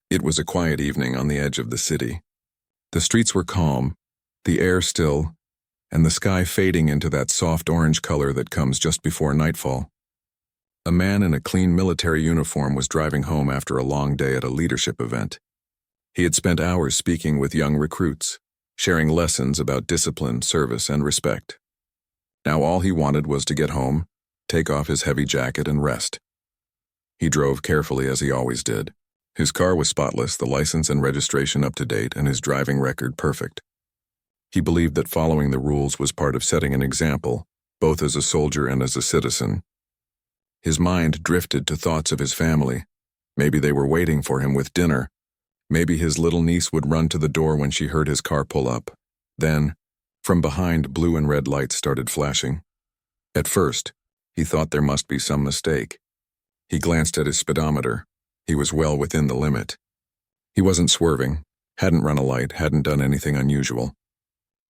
It was a quiet evening on the edge of the city. The streets were calm, the air still, and the sky fading into that soft orange color that comes just before nightfall. A man in a clean military uniform was driving home after a long day at a leadership event. He had spent hours speaking with young recruits, sharing lessons about discipline, service, and respect. Now all he wanted was to get home, take off his heavy jacket, and rest. He drove carefully as he always did. His car was spotless, the license and registration up to date, and his driving record perfect. He believed that following the rules was part of setting an example, both as a soldier and as a citizen. His mind drifted to thoughts of his family. Maybe they were waiting for him with dinner. Maybe his little niece would run to the door when she heard his car pull up. Then, from behind, blue and red lights started flashing. At first, he thought there must be some mistake. He glanced at his speedometer. He was well within the limit. He wasn't swerving, hadn't run a light, hadn't done anything unusual.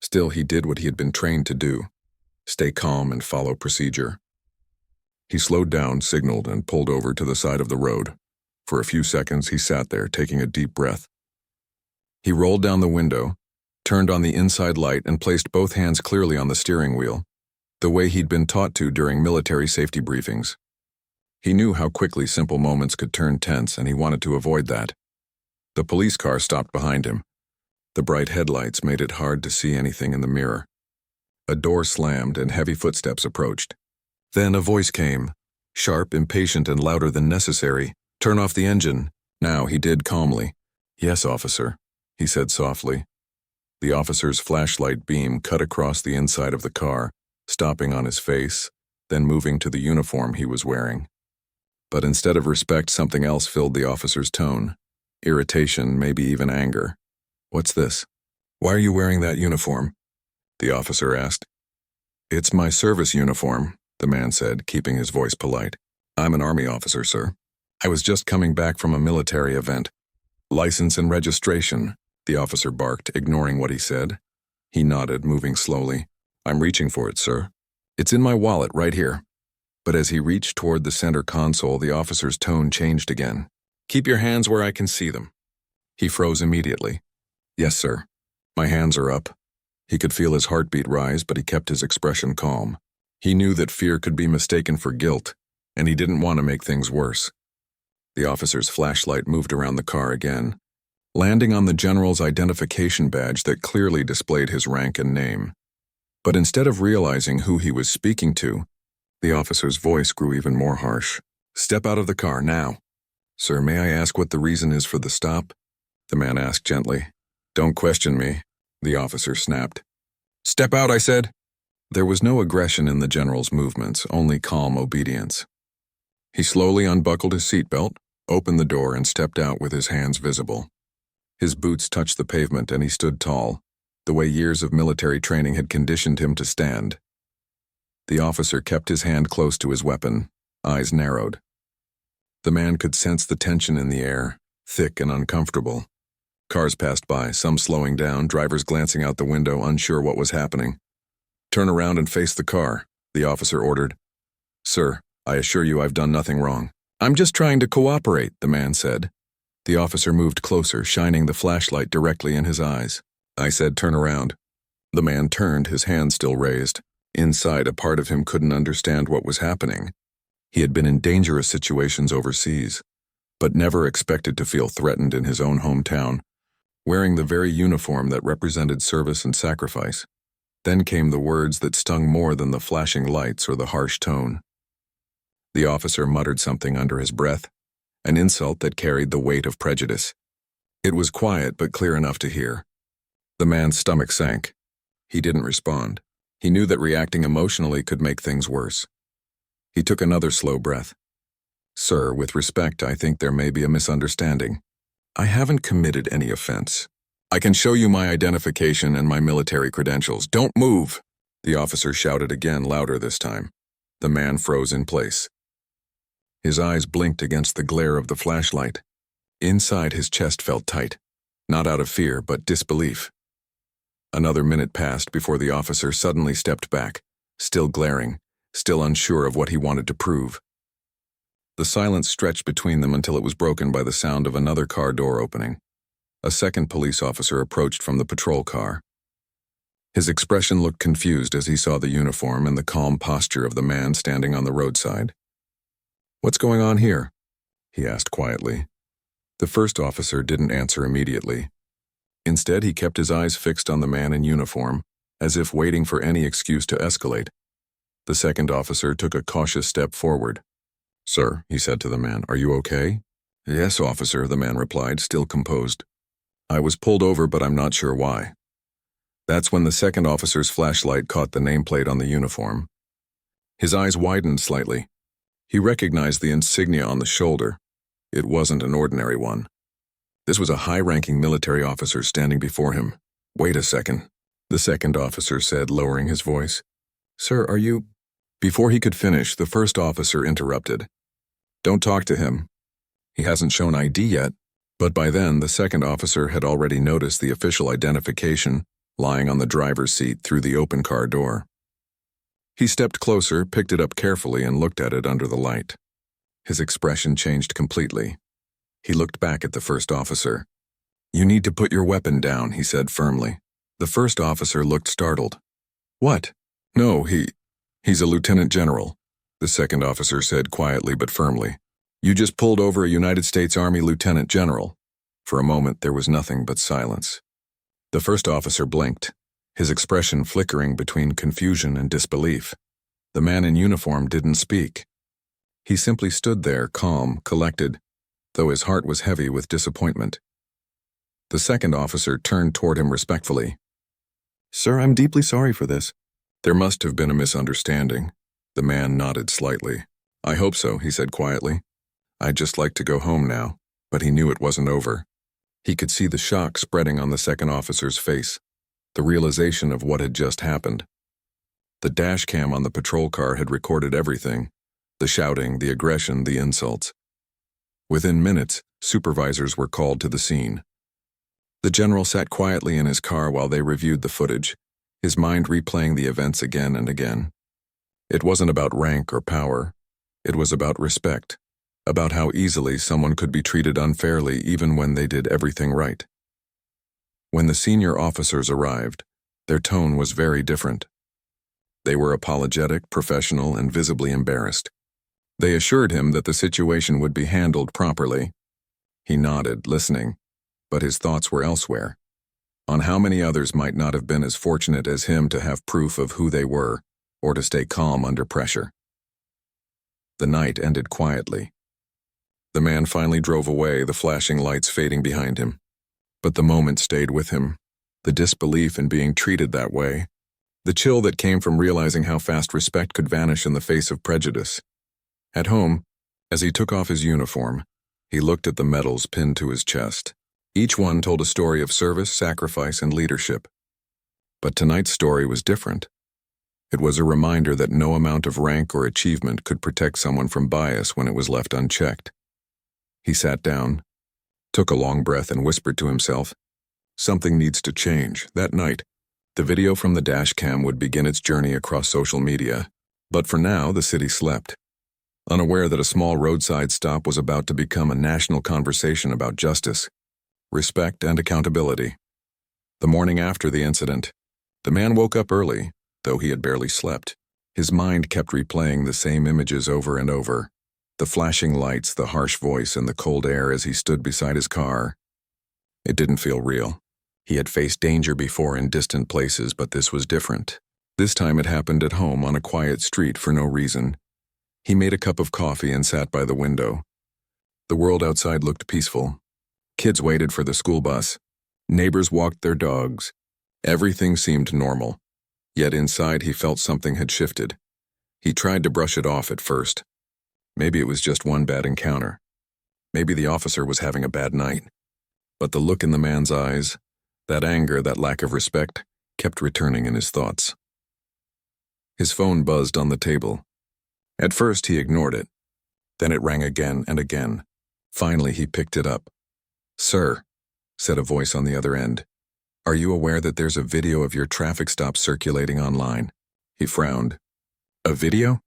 Still, he did what he had been trained to do: stay calm and follow procedure. He slowed down, signaled, and pulled over to the side of the road. For a few seconds, he sat there, taking a deep breath. He rolled down the window, turned on the inside light, and placed both hands clearly on the steering wheel, the way he'd been taught to during military safety briefings. He knew how quickly simple moments could turn tense, and he wanted to avoid that. The police car stopped behind him. The bright headlights made it hard to see anything in the mirror. A door slammed and heavy footsteps approached. Then a voice came, sharp, impatient, and louder than necessary. "Turn off the engine." Now he did calmly. "Yes, officer," he said softly. The officer's flashlight beam cut across the inside of the car, stopping on his face, then moving to the uniform he was wearing. But instead of respect, something else filled the officer's tone. Irritation, maybe even anger. "What's this? Why are you wearing that uniform?" the officer asked. "It's my service uniform," the man said, keeping his voice polite. "I'm an Army officer, sir. I was just coming back from a military event." "License and registration," the officer barked, ignoring what he said. He nodded, moving slowly. "I'm reaching for it, sir. It's in my wallet right here." But as he reached toward the center console, the officer's tone changed again. "Keep your hands where I can see them." He froze immediately. "Yes, sir. My hands are up." He could feel his heartbeat rise, but he kept his expression calm. He knew that fear could be mistaken for guilt, and he didn't want to make things worse. The officer's flashlight moved around the car again, landing on the general's identification badge that clearly displayed his rank and name. But instead of realizing who he was speaking to, the officer's voice grew even more harsh. "Step out of the car, now." "Sir, may I ask what the reason is for the stop?" the man asked gently. "Don't question me," the officer snapped. "Step out, I said." There was no aggression in the general's movements, only calm obedience. He slowly unbuckled his seatbelt, opened the door, and stepped out with his hands visible. His boots touched the pavement, and he stood tall, the way years of military training had conditioned him to stand. The officer kept his hand close to his weapon, eyes narrowed. The man could sense the tension in the air, thick and uncomfortable. Cars passed by, some slowing down, drivers glancing out the window, unsure what was happening. "Turn around and face the car," the officer ordered. "Sir, I assure you I've done nothing wrong." "I'm just trying to cooperate," the man said. The officer moved closer, shining the flashlight directly in his eyes. "I said turn around." The man turned, his hand still raised. Inside, a part of him couldn't understand what was happening. He had been in dangerous situations overseas, but never expected to feel threatened in his own hometown, wearing the very uniform that represented service and sacrifice. Then came the words that stung more than the flashing lights or the harsh tone. The officer muttered something under his breath, an insult that carried the weight of prejudice. It was quiet but clear enough to hear. The man's stomach sank. He didn't respond. He knew that reacting emotionally could make things worse. He took another slow breath. "Sir, with respect, I think there may be a misunderstanding. I haven't committed any offense. I can show you my identification and my military credentials. Don't move!" the officer shouted again, louder this time. The man froze in place. His eyes blinked against the glare of the flashlight. Inside, his chest felt tight, not out of fear, but disbelief. Another minute passed before the officer suddenly stepped back, still glaring, still unsure of what he wanted to prove. The silence stretched between them until it was broken by the sound of another car door opening. A second police officer approached from the patrol car. His expression looked confused as he saw the uniform and the calm posture of the man standing on the roadside. "What's going on here?" he asked quietly. The first officer didn't answer immediately. Instead, he kept his eyes fixed on the man in uniform, as if waiting for any excuse to escalate. The second officer took a cautious step forward. "Sir," he said to the man, "are you okay?" "Yes, officer," the man replied, still composed. "I was pulled over, but I'm not sure why." That's when the second officer's flashlight caught the nameplate on the uniform. His eyes widened slightly. He recognized the insignia on the shoulder. It wasn't an ordinary one. This was a high-ranking military officer standing before him. "Wait a second," the second officer said, lowering his voice. "Sir, are you—" Before he could finish, the first officer interrupted. "Don't talk to him. He hasn't shown ID yet." But by then, the second officer had already noticed the official identification lying on the driver's seat through the open car door. He stepped closer, picked it up carefully, and looked at it under the light. His expression changed completely. He looked back at the first officer. "You need to put your weapon down," he said firmly. The first officer looked startled. "What?" "No, he's a lieutenant general," the second officer said quietly but firmly. "You just pulled over a United States Army lieutenant general." For a moment, there was nothing but silence. The first officer blinked, his expression flickering between confusion and disbelief. The man in uniform didn't speak. He simply stood there, calm, collected, though his heart was heavy with disappointment. The second officer turned toward him respectfully. "Sir, I'm deeply sorry for this." "There must have been a misunderstanding." The man nodded slightly. "I hope so," he said quietly. "I'd just like to go home now." But he knew it wasn't over. He could see the shock spreading on the second officer's face, the realization of what had just happened. The dash cam on the patrol car had recorded everything, the shouting, the aggression, the insults. Within minutes, supervisors were called to the scene. The general sat quietly in his car while they reviewed the footage, his mind replaying the events again and again. It wasn't about rank or power. It was about respect, about how easily someone could be treated unfairly even when they did everything right. When the senior officers arrived, their tone was very different. They were apologetic, professional, and visibly embarrassed. They assured him that the situation would be handled properly. He nodded, listening, but his thoughts were elsewhere, on how many others might not have been as fortunate as him to have proof of who they were, or to stay calm under pressure. The night ended quietly. The man finally drove away, the flashing lights fading behind him. But the moment stayed with him, the disbelief in being treated that way, the chill that came from realizing how fast respect could vanish in the face of prejudice. At home, as he took off his uniform, he looked at the medals pinned to his chest. Each one told a story of service, sacrifice, and leadership. But tonight's story was different. It was a reminder that no amount of rank or achievement could protect someone from bias when it was left unchecked. He sat down, took a long breath, and whispered to himself, "Something needs to change." That night, the video from the dash cam would begin its journey across social media. But for now, the city slept, unaware that a small roadside stop was about to become a national conversation about justice, respect, and accountability. The morning after the incident, the man woke up early, though he had barely slept. His mind kept replaying the same images over and over. The flashing lights, the harsh voice, and the cold air as he stood beside his car. It didn't feel real. He had faced danger before in distant places, but this was different. This time it happened at home on a quiet street for no reason. He made a cup of coffee and sat by the window. The world outside looked peaceful. Kids waited for the school bus. Neighbors walked their dogs. Everything seemed normal. Yet inside he felt something had shifted. He tried to brush it off at first. Maybe it was just one bad encounter. Maybe the officer was having a bad night. But the look in the man's eyes, that anger, that lack of respect, kept returning in his thoughts. His phone buzzed on the table. At first he ignored it. Then it rang again and again. Finally he picked it up. "Sir," said a voice on the other end, "are you aware that there's a video of your traffic stop circulating online?" He frowned. "A video?"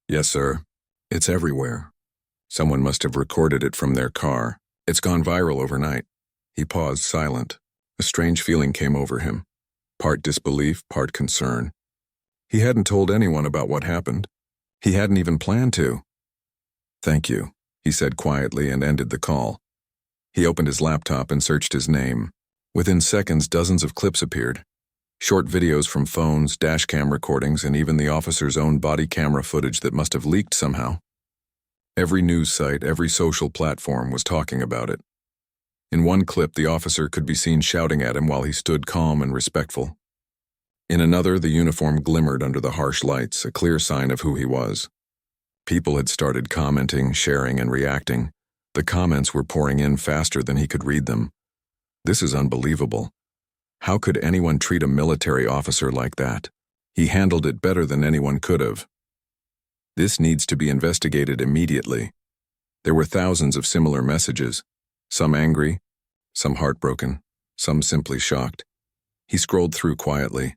"Yes, sir. It's everywhere. Someone must have recorded it from their car. It's gone viral overnight. He paused, silent. A strange feeling came over him. Part disbelief, part concern. He hadn't told anyone about what happened. He hadn't even planned to. "Thank you," he said quietly and ended the call. He opened his laptop and searched his name. Within seconds, dozens of clips appeared. Short videos from phones, dashcam recordings, and even the officer's own body camera footage that must have leaked somehow. Every news site, every social platform was talking about it. In one clip, the officer could be seen shouting at him while he stood calm and respectful. In another, the uniform glimmered under the harsh lights, a clear sign of who he was. People had started commenting, sharing, and reacting. The comments were pouring in faster than he could read them. "This is unbelievable. How could anyone treat a military officer like that? He handled it better than anyone could have. This needs to be investigated immediately." There were thousands of similar messages, some angry, some heartbroken, some simply shocked. He scrolled through quietly,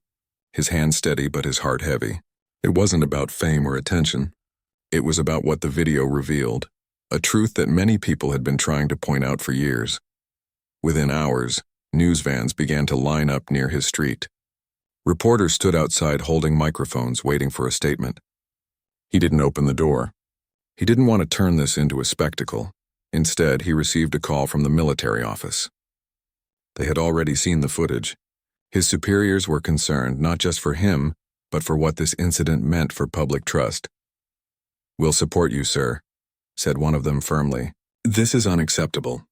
his hand steady but his heart heavy. It wasn't about fame or attention. It was about what the video revealed, a truth that many people had been trying to point out for years. Within hours, news vans began to line up near his street. Reporters stood outside holding microphones, waiting for a statement. He didn't open the door. He didn't want to turn this into a spectacle. Instead, he received a call from the military office. They had already seen the footage. His superiors were concerned not just for him, but for what this incident meant for public trust. "We'll support you, sir," said one of them firmly. "This is unacceptable.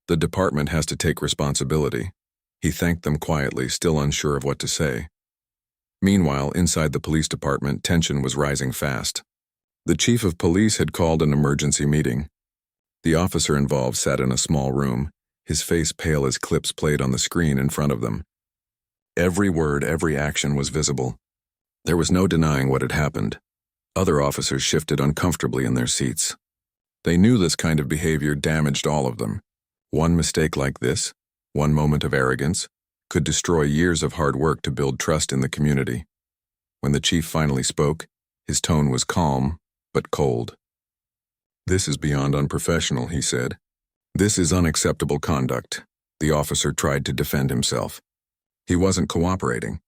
The department has to take responsibility." He thanked them quietly, still unsure of what to say. Meanwhile, inside the police department, tension was rising fast. The chief of police had called an emergency meeting. The officer involved sat in a small room, his face pale as clips played on the screen in front of them. Every word, every action was visible. There was no denying what had happened. Other officers shifted uncomfortably in their seats. They knew this kind of behavior damaged all of them. One mistake like this, one moment of arrogance, could destroy years of hard work to build trust in the community. When the chief finally spoke, his tone was calm, but cold. "This is beyond unprofessional," he said. "This is unacceptable conduct." The officer tried to defend himself. He wasn't cooperating.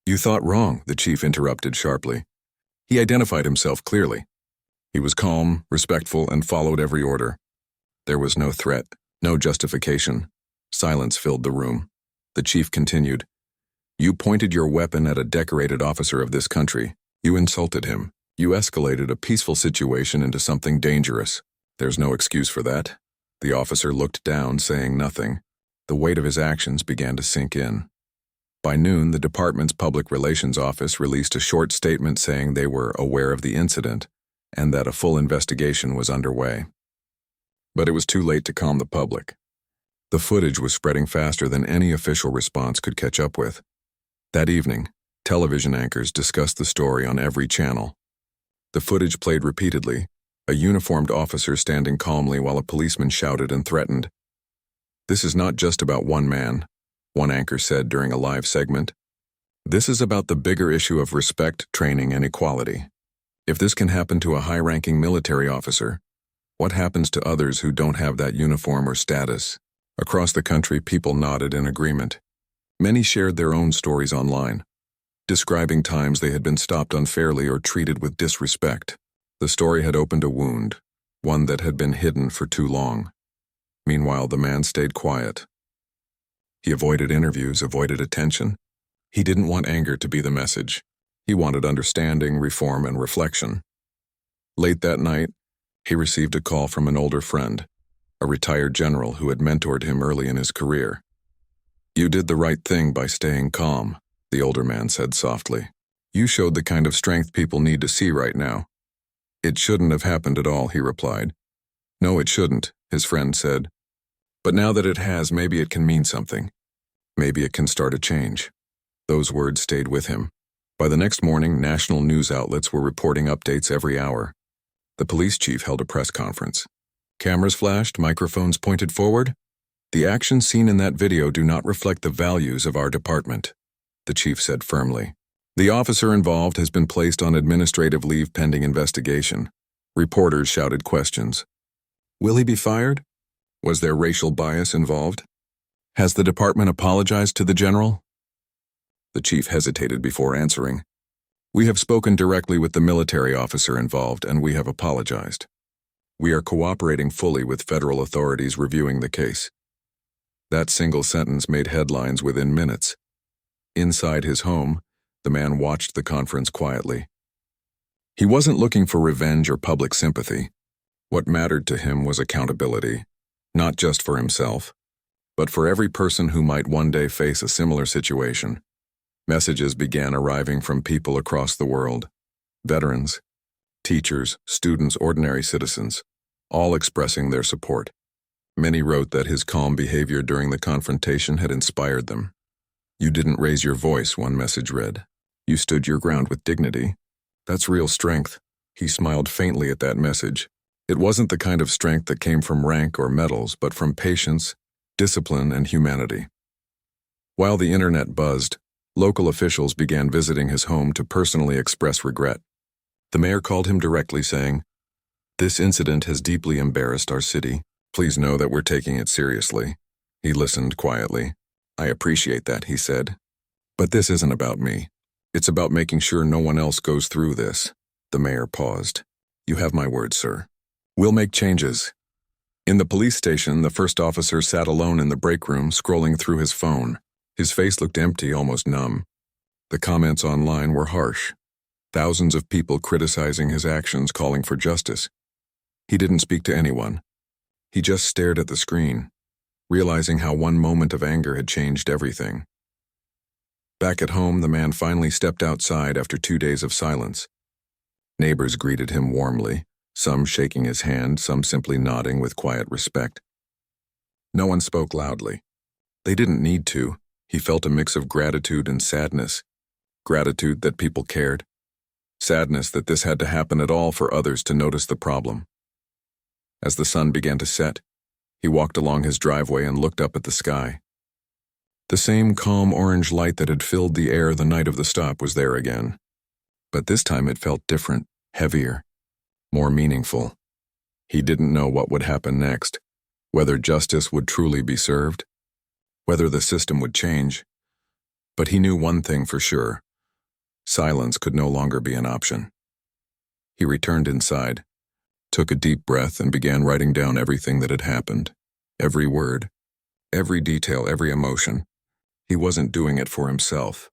You thought wrong," the chief interrupted sharply. He identified himself clearly. He was calm, respectful, and followed every order. There was no threat, no justification. Silence filled the room. The chief continued, "You pointed your weapon at a decorated officer of this country. You insulted him. You escalated a peaceful situation into something dangerous. There's no excuse for that." The officer looked down, saying nothing. The weight of his actions began to sink in. By noon, the department's public relations office released a short statement saying they were aware of the incident and that a full investigation was underway. But it was too late to calm the public. The footage was spreading faster than any official response could catch up with. That evening, television anchors discussed the story on every channel. The footage played repeatedly, a uniformed officer standing calmly while a policeman shouted and threatened. "This is not just about one man," one anchor said during a live segment. "This is about the bigger issue of respect, training, and equality. If this can happen to a high-ranking military officer, what happens to others who don't have that uniform or status?" Across the country, people nodded in agreement. Many shared their own stories online, describing times they had been stopped unfairly or treated with disrespect. The story had opened a wound, one that had been hidden for too long. Meanwhile, the man stayed quiet. He avoided interviews, avoided attention. He didn't want anger to be the message. He wanted understanding, reform, and reflection. Late that night, he received a call from an older friend, a retired general who had mentored him early in his career. "You did the right thing by staying calm," the older man said softly. "You showed the kind of strength people need to see right now." "It shouldn't have happened at all," he replied. "No, it shouldn't," his friend said. "But now that it has, maybe it can mean something. Maybe it can start a change." Those words stayed with him. By the next morning, national news outlets were reporting updates every hour. The police chief held a press conference. Cameras flashed, microphones pointed forward. "The actions seen in that video do not reflect the values of our department," the chief said firmly. "The officer involved has been placed on administrative leave pending investigation. Reporters shouted questions. Will he be fired? Was there racial bias involved? Has the department apologized to the general? The chief hesitated before answering. We have spoken directly with the military officer involved, and we have apologized. We are cooperating fully with federal authorities reviewing the case. That single sentence made headlines within minutes. Inside his home, the man watched the conference quietly. He wasn't looking for revenge or public sympathy. What mattered to him was accountability, not just for himself, but for every person who might one day face a similar situation. Messages began arriving from people across the world. Veterans, teachers, students, ordinary citizens, all expressing their support. Many wrote that his calm behavior during the confrontation had inspired them. You didn't raise your voice, one message read. You stood your ground with dignity. That's real strength. He smiled faintly at that message. It wasn't the kind of strength that came from rank or medals, but from patience, discipline, and humanity. While the internet buzzed, local officials began visiting his home to personally express regret. The mayor called him directly, saying, "This incident has deeply embarrassed our city. Please know that we're taking it seriously." He listened quietly. "I appreciate that," he said. "But this isn't about me. It's about making sure no one else goes through this." The mayor paused. "You have my word, sir. We'll make changes." In the police station, the first officer sat alone in the break room, scrolling through his phone. His face looked empty, almost numb. The comments online were harsh. Thousands of people criticizing his actions, calling for justice. He didn't speak to anyone. He just stared at the screen, realizing how one moment of anger had changed everything. Back at home, the man finally stepped outside after 2 days of silence. Neighbors greeted him warmly, some shaking his hand, some simply nodding with quiet respect. No one spoke loudly. They didn't need to. He felt a mix of gratitude and sadness. Gratitude that people cared. Sadness that this had to happen at all for others to notice the problem. As the sun began to set, he walked along his driveway and looked up at the sky. The same calm orange light that had filled the air the night of the stop was there again. But this time it felt different, heavier, more meaningful. He didn't know what would happen next, whether justice would truly be served, whether the system would change. But he knew one thing for sure. Silence could no longer be an option. He returned inside, took a deep breath, and began writing down everything that had happened. Every word, every detail, every emotion. He wasn't doing it for himself.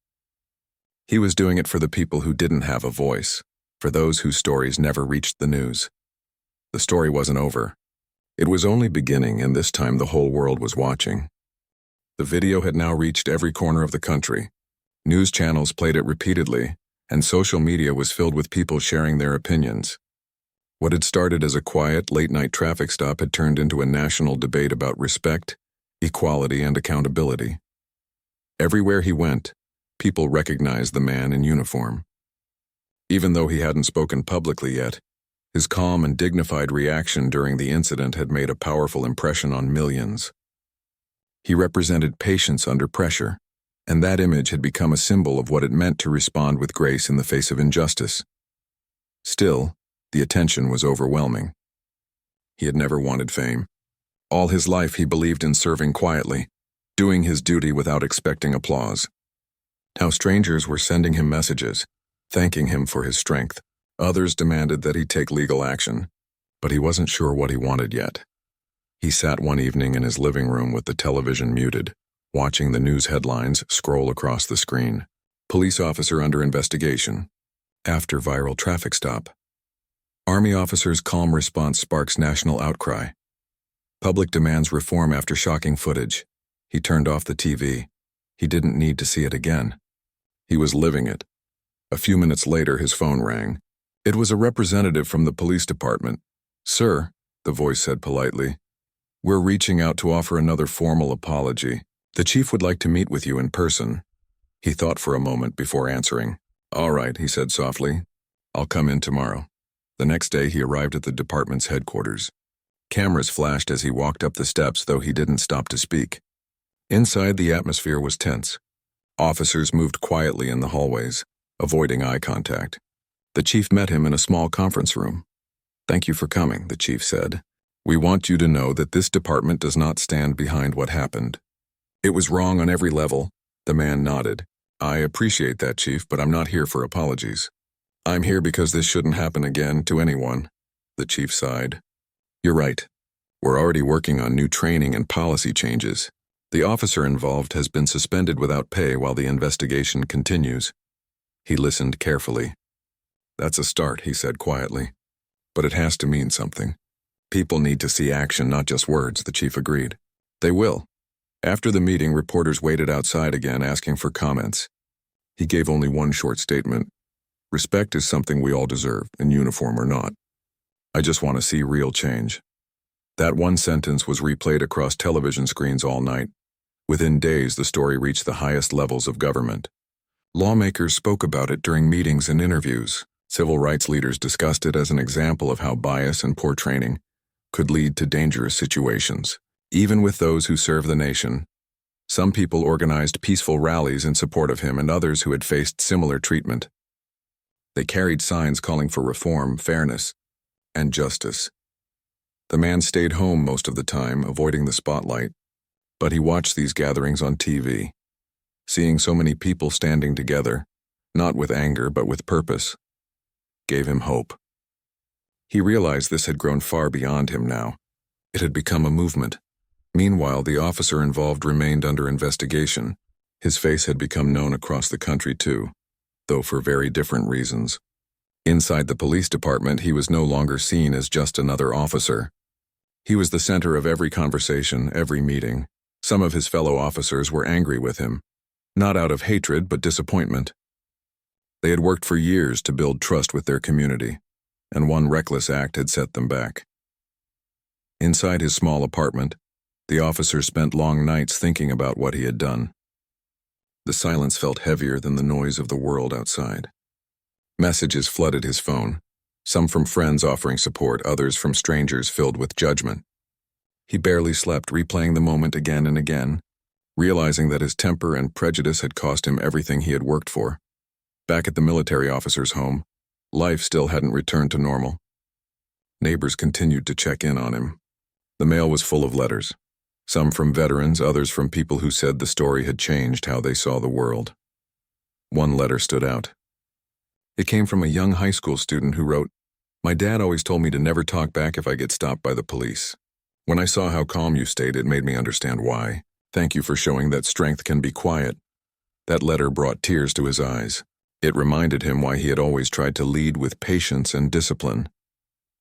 He was doing it for the people who didn't have a voice, for those whose stories never reached the news. The story wasn't over. It was only beginning, and this time the whole world was watching. The video had now reached every corner of the country. News channels played it repeatedly, and social media was filled with people sharing their opinions. What had started as a quiet, late-night traffic stop had turned into a national debate about respect, equality, and accountability. Everywhere he went, people recognized the man in uniform. Even though he hadn't spoken publicly yet, his calm and dignified reaction during the incident had made a powerful impression on millions. He represented patience under pressure, and that image had become a symbol of what it meant to respond with grace in the face of injustice. Still, the attention was overwhelming. He had never wanted fame. All his life he believed in serving quietly, doing his duty without expecting applause. Now strangers were sending him messages, thanking him for his strength. Others demanded that he take legal action, but he wasn't sure what he wanted yet. He sat one evening in his living room with the television muted, watching the news headlines scroll across the screen. Police officer under investigation. After viral traffic stop. Army officer's calm response sparks national outcry. Public demands reform after shocking footage. He turned off the TV. He didn't need to see it again. He was living it. A few minutes later, his phone rang. It was a representative from the police department. "Sir," the voice said politely, "we're reaching out to offer another formal apology. The chief would like to meet with you in person." He thought for a moment before answering. "All right," he said softly. "I'll come in tomorrow." The next day, he arrived at the department's headquarters. Cameras flashed as he walked up the steps, though he didn't stop to speak. Inside, the atmosphere was tense. Officers moved quietly in the hallways, avoiding eye contact. The chief met him in a small conference room. "Thank you for coming," the chief said. "We want you to know that this department does not stand behind what happened. It was wrong on every level." The man nodded. "I appreciate that, Chief, but I'm not here for apologies. I'm here because this shouldn't happen again to anyone." The chief sighed. "You're right. We're already working on new training and policy changes. The officer involved has been suspended without pay while the investigation continues." He listened carefully. "That's a start," he said quietly. "But it has to mean something. People need to see action, not just words," the chief agreed. "They will." After the meeting, reporters waited outside again, asking for comments. He gave only one short statement. "Respect is something we all deserve, in uniform or not. I just want to see real change." That one sentence was replayed across television screens all night. Within days, the story reached the highest levels of government. Lawmakers spoke about it during meetings and interviews. Civil rights leaders discussed it as an example of how bias and poor training could lead to dangerous situations. Even with those who serve the nation, some people organized peaceful rallies in support of him and others who had faced similar treatment. They carried signs calling for reform, fairness, and justice. The man stayed home most of the time, avoiding the spotlight, but he watched these gatherings on TV. Seeing so many people standing together, not with anger but with purpose, gave him hope. He realized this had grown far beyond him now. It had become a movement. Meanwhile, the officer involved remained under investigation. His face had become known across the country too, though for very different reasons. Inside the police department, he was no longer seen as just another officer. He was the center of every conversation, every meeting. Some of his fellow officers were angry with him, not out of hatred but disappointment. They had worked for years to build trust with their community, and one reckless act had set them back. Inside his small apartment, the officer spent long nights thinking about what he had done. The silence felt heavier than the noise of the world outside. Messages flooded his phone, some from friends offering support, others from strangers filled with judgment. He barely slept, replaying the moment again and again, realizing that his temper and prejudice had cost him everything he had worked for. Back at the military officer's home, life still hadn't returned to normal. Neighbors continued to check in on him. The mail was full of letters, some from veterans, others from people who said the story had changed how they saw the world. One letter stood out. It came from a young high school student who wrote, "My dad always told me to never talk back if I get stopped by the police. When I saw how calm you stayed, it made me understand why. Thank you for showing that strength can be quiet." That letter brought tears to his eyes. It reminded him why he had always tried to lead with patience and discipline.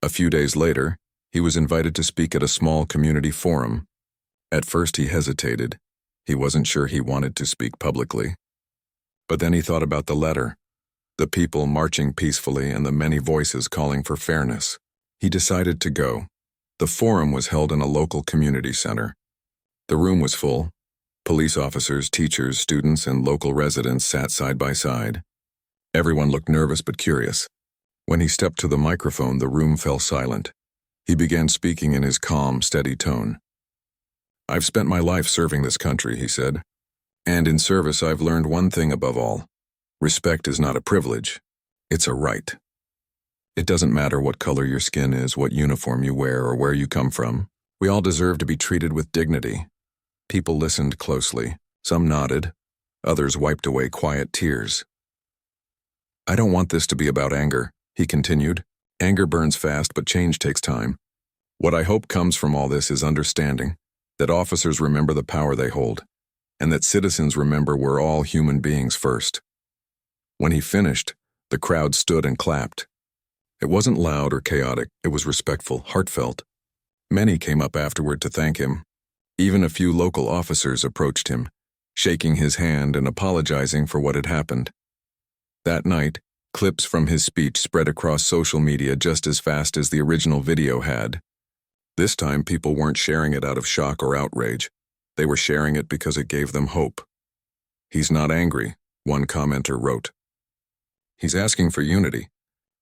A few days later, he was invited to speak at a small community forum. At first he hesitated. He wasn't sure he wanted to speak publicly. But then he thought about the letter, the people marching peacefully and the many voices calling for fairness. He decided to go. The forum was held in a local community center. The room was full. Police officers, teachers, students, and local residents sat side by side. Everyone looked nervous but curious. When he stepped to the microphone, the room fell silent. He began speaking in his calm, steady tone. "I've spent my life serving this country," he said. "And in service, I've learned one thing above all. Respect is not a privilege. It's a right. It doesn't matter what color your skin is, what uniform you wear, or where you come from. We all deserve to be treated with dignity." People listened closely. Some nodded. Others wiped away quiet tears. "I don't want this to be about anger," he continued. "Anger burns fast, but change takes time. What I hope comes from all this is understanding, that officers remember the power they hold, and that citizens remember we're all human beings first." When he finished, the crowd stood and clapped. It wasn't loud or chaotic, it was respectful, heartfelt. Many came up afterward to thank him. Even a few local officers approached him, shaking his hand and apologizing for what had happened. That night, clips from his speech spread across social media just as fast as the original video had. This time, people weren't sharing it out of shock or outrage. They were sharing it because it gave them hope. "He's not angry," one commenter wrote. "He's asking for unity.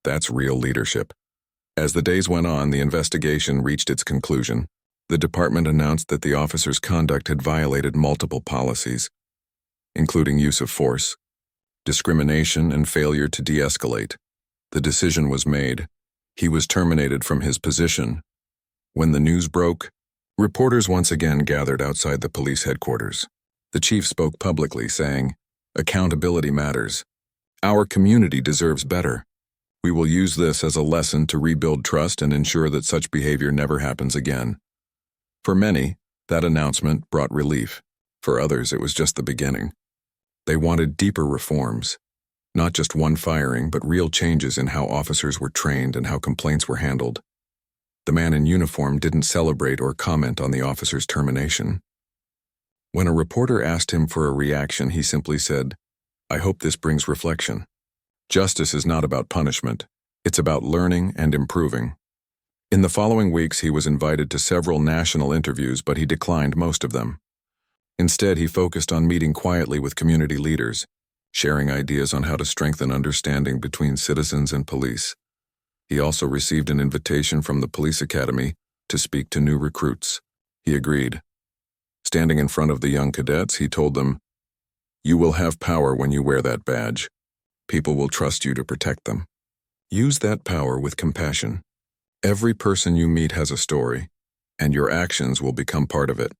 That's real leadership." As the days went on, the investigation reached its conclusion. The department announced that the officer's conduct had violated multiple policies, including use of force, discrimination, and failure to de-escalate. The decision was made. He was terminated from his position. When the news broke, reporters once again gathered outside the police headquarters. The chief spoke publicly, saying, "Accountability matters. Our community deserves better. We will use this as a lesson to rebuild trust and ensure that such behavior never happens again." For many, that announcement brought relief. For others, it was just the beginning. They wanted deeper reforms, not just one firing, but real changes in how officers were trained and how complaints were handled. The man in uniform didn't celebrate or comment on the officer's termination. When a reporter asked him for a reaction, he simply said, "I hope this brings reflection. Justice is not about punishment. It's about learning and improving." In the following weeks, he was invited to several national interviews, but he declined most of them. Instead, he focused on meeting quietly with community leaders, sharing ideas on how to strengthen understanding between citizens and police. He also received an invitation from the police academy to speak to new recruits. He agreed. Standing in front of the young cadets, he told them, "You will have power when you wear that badge. People will trust you to protect them. Use that power with compassion. Every person you meet has a story, and your actions will become part of it."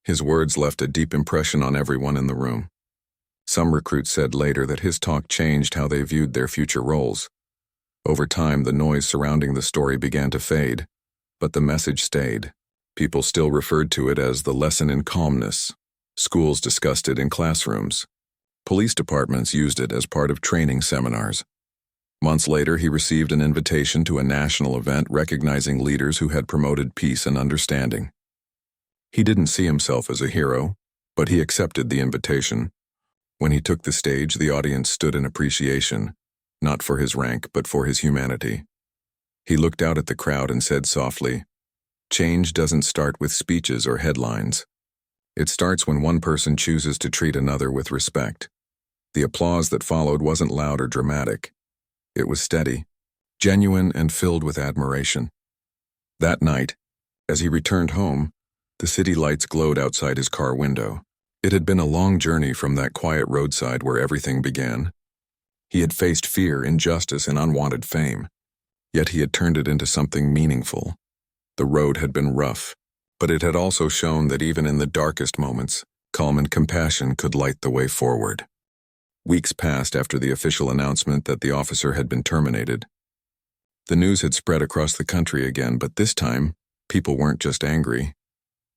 His words left a deep impression on everyone in the room. Some recruits said later that his talk changed how they viewed their future roles. Over time, the noise surrounding the story began to fade, but the message stayed. People still referred to it as the lesson in calmness. Schools discussed it in classrooms. Police departments used it as part of training seminars. Months later, he received an invitation to a national event recognizing leaders who had promoted peace and understanding. He didn't see himself as a hero, but he accepted the invitation. When he took the stage, the audience stood in appreciation, not for his rank, but for his humanity. He looked out at the crowd and said softly, "Change doesn't start with speeches or headlines. It starts when one person chooses to treat another with respect." The applause that followed wasn't loud or dramatic. It was steady, genuine, and filled with admiration. That night, as he returned home, the city lights glowed outside his car window. It had been a long journey from that quiet roadside where everything began. He had faced fear, injustice, and unwanted fame, yet he had turned it into something meaningful. The road had been rough, but it had also shown that even in the darkest moments, calm and compassion could light the way forward. Weeks passed after the official announcement that the officer had been terminated. The news had spread across the country again, but this time, people weren't just angry.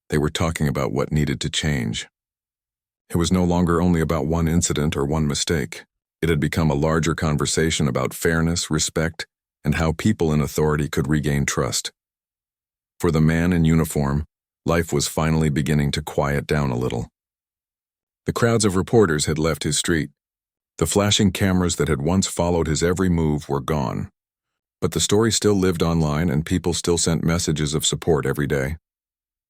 They were talking about what needed to change. It was no longer only about one incident or one mistake. It had become a larger conversation about fairness, respect, and how people in authority could regain trust. For the man in uniform, life was finally beginning to quiet down a little. The crowds of reporters had left his street. The flashing cameras that had once followed his every move were gone. But the story still lived online, and people still sent messages of support every day.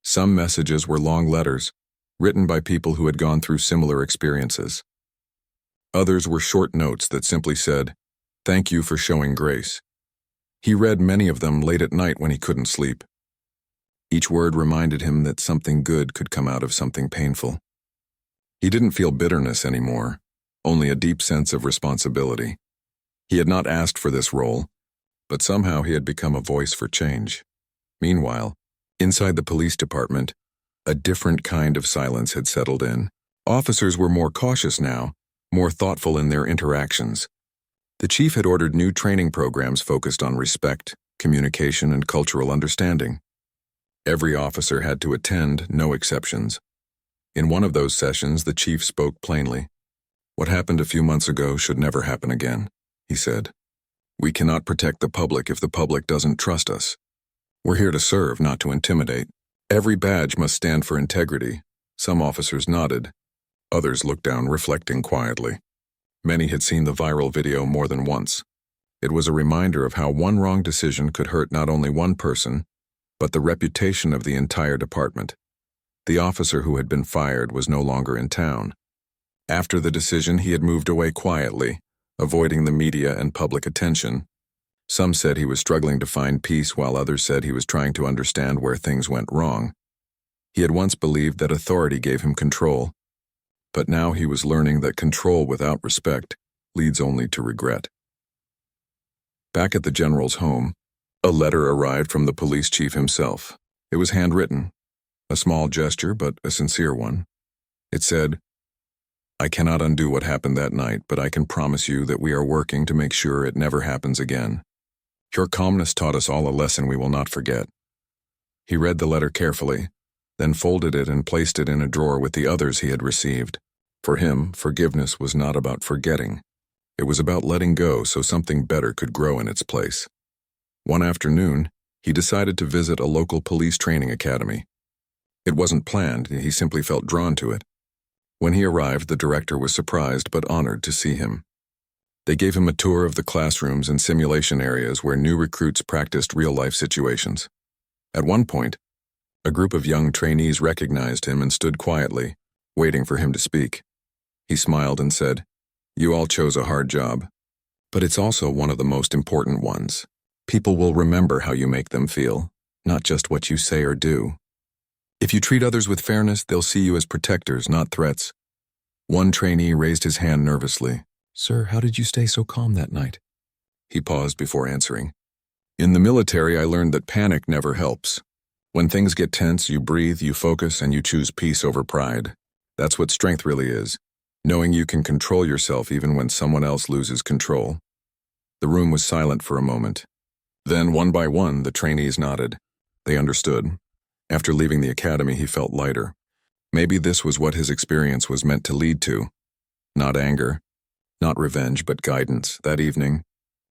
Some messages were long letters, written by people who had gone through similar experiences. Others were short notes that simply said, "Thank you for showing grace." He read many of them late at night when he couldn't sleep. Each word reminded him that something good could come out of something painful. He didn't feel bitterness anymore, only a deep sense of responsibility. He had not asked for this role, but somehow he had become a voice for change. Meanwhile, inside the police department, a different kind of silence had settled in. Officers were more cautious now, more thoughtful in their interactions. The chief had ordered new training programs focused on respect, communication, and cultural understanding. Every officer had to attend, no exceptions. In one of those sessions, the chief spoke plainly. "What happened a few months ago should never happen again," he said. "We cannot protect the public if the public doesn't trust us. We're here to serve, not to intimidate. Every badge must stand for integrity." Some officers nodded. Others looked down, reflecting quietly. Many had seen the viral video more than once. It was a reminder of how one wrong decision could hurt not only one person, but the reputation of the entire department. The officer who had been fired was no longer in town. After the decision, he had moved away quietly, avoiding the media and public attention. Some said he was struggling to find peace, while others said he was trying to understand where things went wrong. He had once believed that authority gave him control, but now he was learning that control without respect leads only to regret. Back at the general's home, A letter arrived from the police chief himself. It was handwritten, a small gesture but a sincere one. It said, "I cannot undo what happened that night, but I can promise you that we are working to make sure it never happens again. Your calmness taught us all a lesson we will not forget." He read the letter carefully, then folded it and placed it in a drawer with the others he had received. For him, forgiveness was not about forgetting. It was about letting go so something better could grow in its place. One afternoon, he decided to visit a local police training academy. It wasn't planned, he simply felt drawn to it. When he arrived, the director was surprised but honored to see him. They gave him a tour of the classrooms and simulation areas where new recruits practiced real-life situations. At one point, a group of young trainees recognized him and stood quietly, waiting for him to speak. He smiled and said, "You all chose a hard job, but it's also one of the most important ones. People will remember how you make them feel, not just what you say or do. If you treat others with fairness, they'll see you as protectors, not threats." One trainee raised his hand nervously. "Sir, how did you stay so calm that night?" He paused before answering. "In the military, I learned that panic never helps. When things get tense, you breathe, you focus, and you choose peace over pride. That's what strength really is, knowing you can control yourself even when someone else loses control." The room was silent for a moment. Then, one by one, the trainees nodded. They understood. After leaving the academy, he felt lighter. Maybe this was what his experience was meant to lead to. Not anger, not revenge, but guidance. That evening,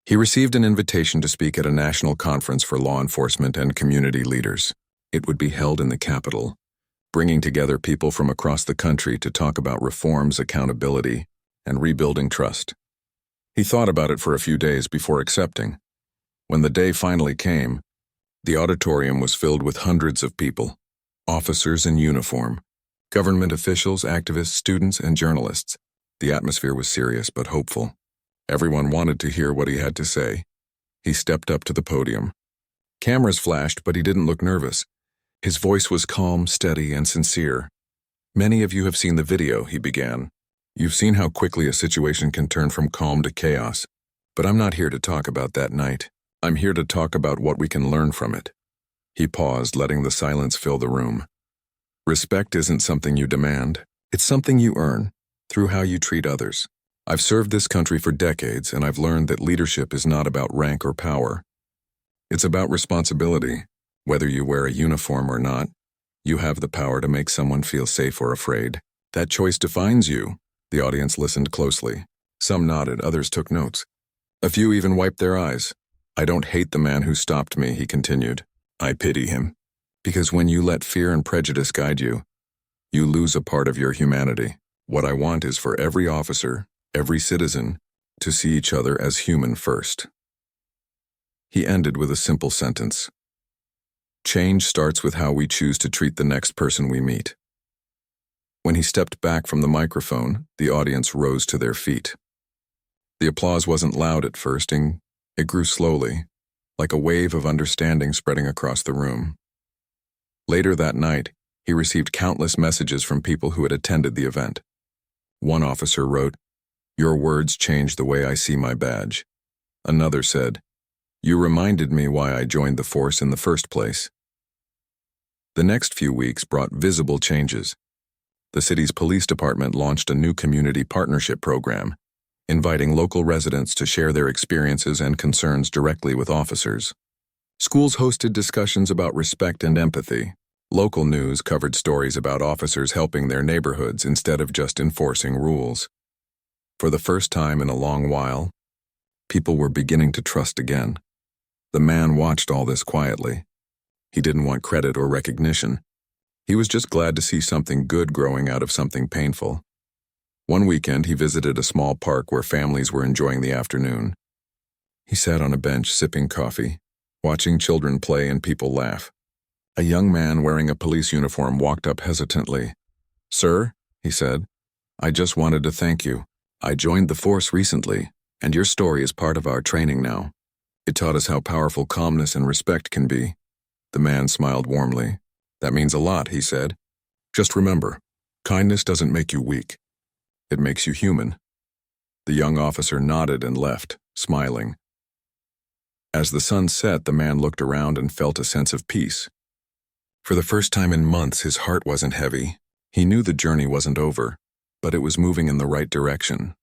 he received an invitation to speak at a national conference for law enforcement and community leaders. It would be held in the capital, bringing together people from across the country to talk about reforms, accountability, and rebuilding trust. He thought about it for a few days before accepting. When the day finally came, the auditorium was filled with hundreds of people, officers in uniform, government officials, activists, students, and journalists. The atmosphere was serious but hopeful. Everyone wanted to hear what he had to say. He stepped up to the podium. Cameras flashed, but he didn't look nervous. His voice was calm, steady, and sincere. "Many of you have seen the video," he began. "You've seen how quickly a situation can turn from calm to chaos. But I'm not here to talk about that night. I'm here to talk about what we can learn from it." He paused, letting the silence fill the room. "Respect isn't something you demand. It's something you earn, through how you treat others. I've served this country for decades, and I've learned that leadership is not about rank or power. It's about responsibility. Whether you wear a uniform or not, you have the power to make someone feel safe or afraid. That choice defines you." The audience listened closely. Some nodded, others took notes. A few even wiped their eyes. "I don't hate the man who stopped me," he continued. "I pity him. Because when you let fear and prejudice guide you, you lose a part of your humanity. What I want is for every officer, every citizen, to see each other as human first." He ended with a simple sentence. "Change starts with how we choose to treat the next person we meet." When he stepped back from the microphone, the audience rose to their feet. The applause wasn't loud at first, and it grew slowly, like a wave of understanding spreading across the room. Later that night, he received countless messages from people who had attended the event. One officer wrote, "Your words changed the way I see my badge." Another said, "You reminded me why I joined the force in the first place." The next few weeks brought visible changes. The city's police department launched a new community partnership program, inviting local residents to share their experiences and concerns directly with officers. Schools hosted discussions about respect and empathy. Local news covered stories about officers helping their neighborhoods instead of just enforcing rules. For the first time in a long while, people were beginning to trust again. The man watched all this quietly. He didn't want credit or recognition. He was just glad to see something good growing out of something painful. One weekend, he visited a small park where families were enjoying the afternoon. He sat on a bench sipping coffee, watching children play and people laugh. A young man wearing a police uniform walked up hesitantly. "Sir," he said, "I just wanted to thank you. I joined the force recently, and your story is part of our training now. It taught us how powerful calmness and respect can be." The man smiled warmly. "That means a lot," he said. "Just remember, kindness doesn't make you weak. It makes you human." The young officer nodded and left, smiling. As the sun set, the man looked around and felt a sense of peace. For the first time in months, his heart wasn't heavy. He knew the journey wasn't over, but it was moving in the right direction.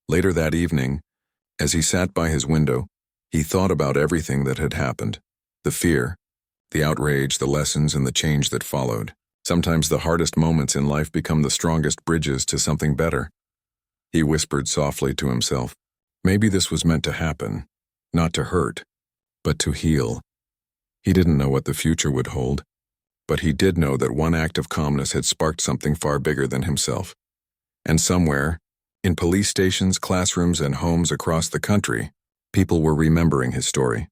Later that evening, as he sat by his window, he thought about everything that had happened. The fear, the outrage, the lessons, and the change that followed. Sometimes the hardest moments in life become the strongest bridges to something better. He whispered softly to himself, maybe this was meant to happen, not to hurt, but to heal. He didn't know what the future would hold, but he did know that one act of calmness had sparked something far bigger than himself. And somewhere, in police stations, classrooms, and homes across the country, people were remembering his story,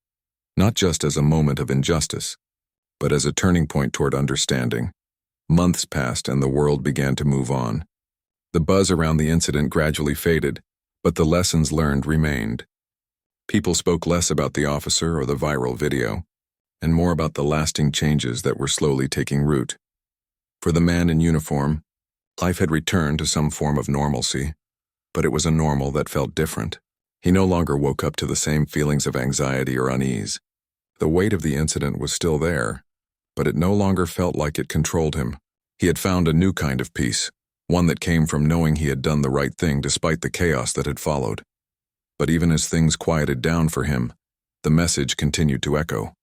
not just as a moment of injustice, but as a turning point toward understanding. Months passed and the world began to move on. The buzz around the incident gradually faded, but the lessons learned remained. People spoke less about the officer or the viral video, and more about the lasting changes that were slowly taking root. For the man in uniform, life had returned to some form of normalcy, but it was a normal that felt different. He no longer woke up to the same feelings of anxiety or unease. The weight of the incident was still there, but it no longer felt like it controlled him. He had found a new kind of peace, one that came from knowing he had done the right thing despite the chaos that had followed. But even as things quieted down for him, the message continued to echo.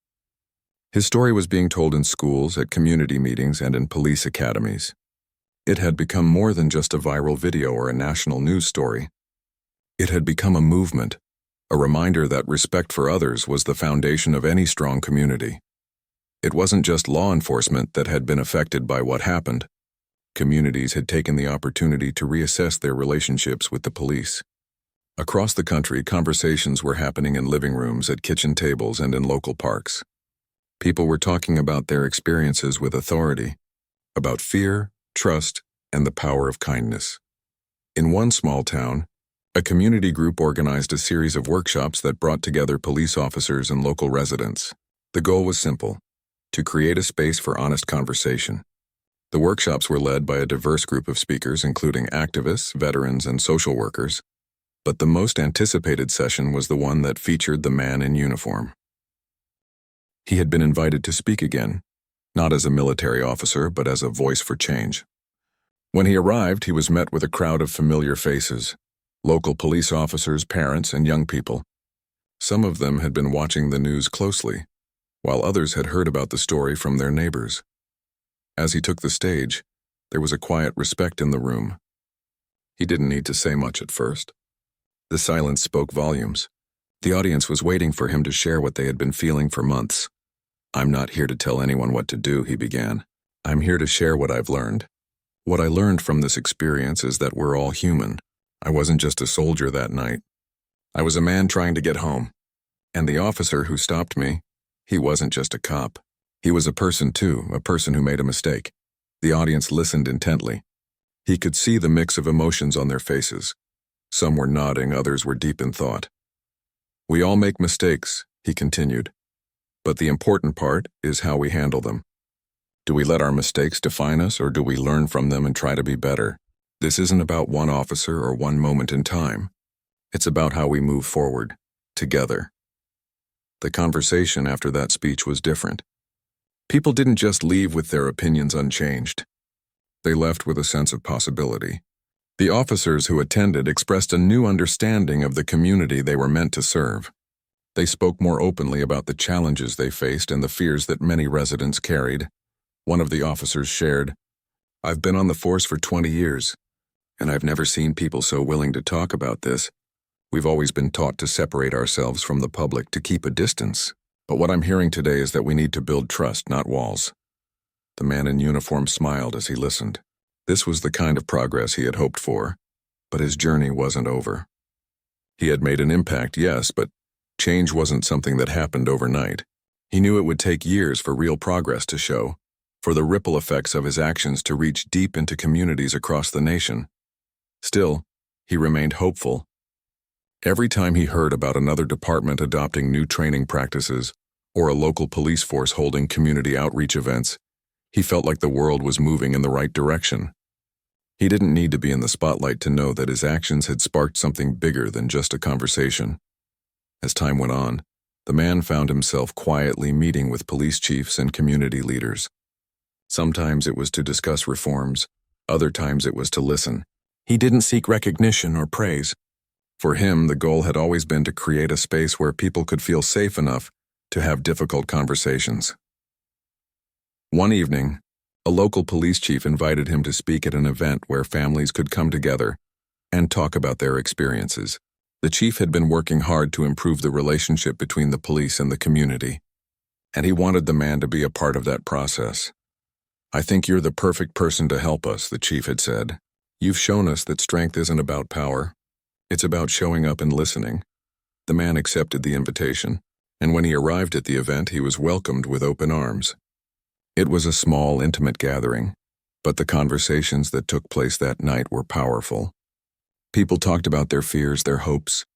His story was being told in schools, at community meetings, and in police academies. It had become more than just a viral video or a national news story. It had become a movement, a reminder that respect for others was the foundation of any strong community. It wasn't just law enforcement that had been affected by what happened. Communities had taken the opportunity to reassess their relationships with the police. Across the country, conversations were happening in living rooms, at kitchen tables, and in local parks. People were talking about their experiences with authority, about fear, trust, and the power of kindness. In one small town, a community group organized a series of workshops that brought together police officers and local residents. The goal was simple: to create a space for honest conversation. The workshops were led by a diverse group of speakers, including activists, veterans, and social workers, but the most anticipated session was the one that featured the man in uniform. He had been invited to speak again, not as a military officer, but as a voice for change. When he arrived, he was met with a crowd of familiar faces: local police officers, parents, and young people. Some of them had been watching the news closely, while others had heard about the story from their neighbors. As he took the stage, there was a quiet respect in the room. He didn't need to say much at first. The silence spoke volumes. The audience was waiting for him to share what they had been feeling for months. "I'm not here to tell anyone what to do," he began. "I'm here to share what I've learned. What I learned from this experience is that we're all human. I wasn't just a soldier that night. I was a man trying to get home. And the officer who stopped me, he wasn't just a cop. He was a person too, a person who made a mistake." The audience listened intently. He could see the mix of emotions on their faces. Some were nodding, others were deep in thought. "We all make mistakes," he continued. "But the important part is how we handle them. Do we let our mistakes define us, or do we learn from them and try to be better? This isn't about one officer or one moment in time. It's about how we move forward, together." The conversation after that speech was different. People didn't just leave with their opinions unchanged. They left with a sense of possibility. The officers who attended expressed a new understanding of the community they were meant to serve. They spoke more openly about the challenges they faced and the fears that many residents carried. One of the officers shared, "I've been on the force for 20 years, and I've never seen people so willing to talk about this. We've always been taught to separate ourselves from the public, to keep a distance. But what I'm hearing today is that we need to build trust, not walls." The man in uniform smiled as he listened. This was the kind of progress he had hoped for, but his journey wasn't over. He had made an impact, yes, but change wasn't something that happened overnight. He knew it would take years for real progress to show, for the ripple effects of his actions to reach deep into communities across the nation. Still, he remained hopeful. Every time he heard about another department adopting new training practices or a local police force holding community outreach events, he felt like the world was moving in the right direction. He didn't need to be in the spotlight to know that his actions had sparked something bigger than just a conversation. As time went on, the man found himself quietly meeting with police chiefs and community leaders. Sometimes it was to discuss reforms, other times it was to listen. He didn't seek recognition or praise. For him, the goal had always been to create a space where people could feel safe enough to have difficult conversations. One evening, a local police chief invited him to speak at an event where families could come together and talk about their experiences. The chief had been working hard to improve the relationship between the police and the community, and he wanted the man to be a part of that process. "I think you're the perfect person to help us," the chief had said. "You've shown us that strength isn't about power. It's about showing up and listening." The man accepted the invitation, and when he arrived at the event, he was welcomed with open arms. It was a small, intimate gathering, but the conversations that took place that night were powerful. People talked about their fears, their hopes,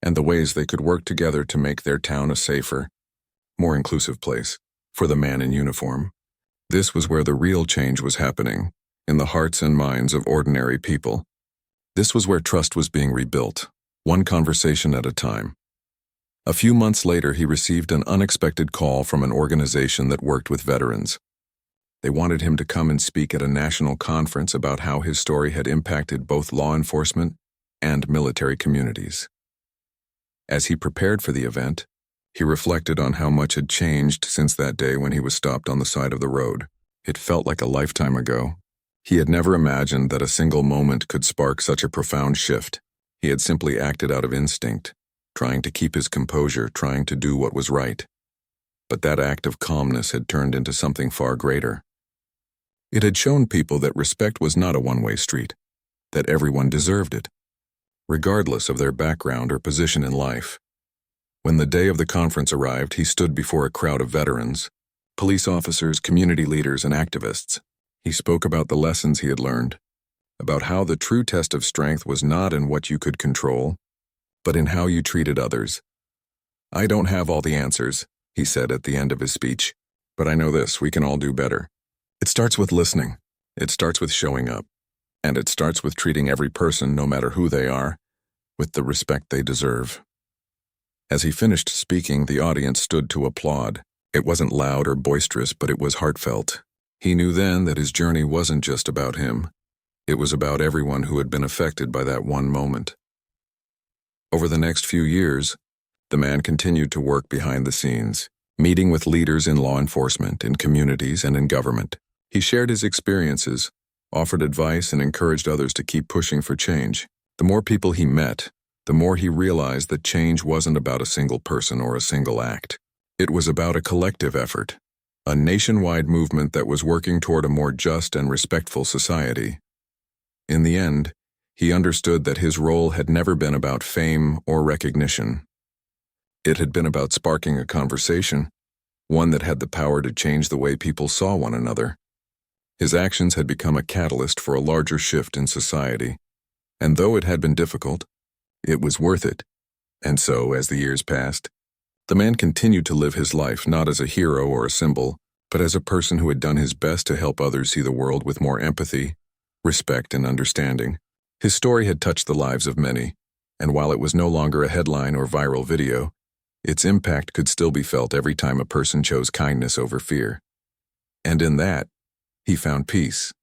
and the ways they could work together to make their town a safer, more inclusive place for the man in uniform. This was where the real change was happening, in the hearts and minds of ordinary people. This was where trust was being rebuilt, one conversation at a time. A few months later, he received an unexpected call from an organization that worked with veterans. They wanted him to come and speak at a national conference about how his story had impacted both law enforcement and military communities. As he prepared for the event, he reflected on how much had changed since that day when he was stopped on the side of the road. It felt like a lifetime ago. He had never imagined that a single moment could spark such a profound shift. He had simply acted out of instinct, trying to keep his composure, trying to do what was right. But that act of calmness had turned into something far greater. It had shown people that respect was not a one-way street, that everyone deserved it, regardless of their background or position in life. When the day of the conference arrived, he stood before a crowd of veterans, police officers, community leaders, and activists. He spoke about the lessons he had learned, about how the true test of strength was not in what you could control, but in how you treated others. "I don't have all the answers," he said at the end of his speech, "but I know this: we can all do better. It starts with listening. It starts with showing up. And it starts with treating every person, no matter who they are, with the respect they deserve." As he finished speaking, the audience stood to applaud. It wasn't loud or boisterous, but it was heartfelt. He knew then that his journey wasn't just about him. It was about everyone who had been affected by that one moment. Over the next few years, the man continued to work behind the scenes, meeting with leaders in law enforcement, in communities, and in government. He shared his experiences, offered advice, and encouraged others to keep pushing for change. The more people he met, the more he realized that change wasn't about a single person or a single act. It was about a collective effort, a nationwide movement that was working toward a more just and respectful society. In the end, he understood that his role had never been about fame or recognition. It had been about sparking a conversation, one that had the power to change the way people saw one another. His actions had become a catalyst for a larger shift in society, and though it had been difficult, it was worth it. And so, as the years passed, the man continued to live his life not as a hero or a symbol, but as a person who had done his best to help others see the world with more empathy, respect, and understanding. His story had touched the lives of many, and while it was no longer a headline or viral video, its impact could still be felt every time a person chose kindness over fear. And in that, he found peace.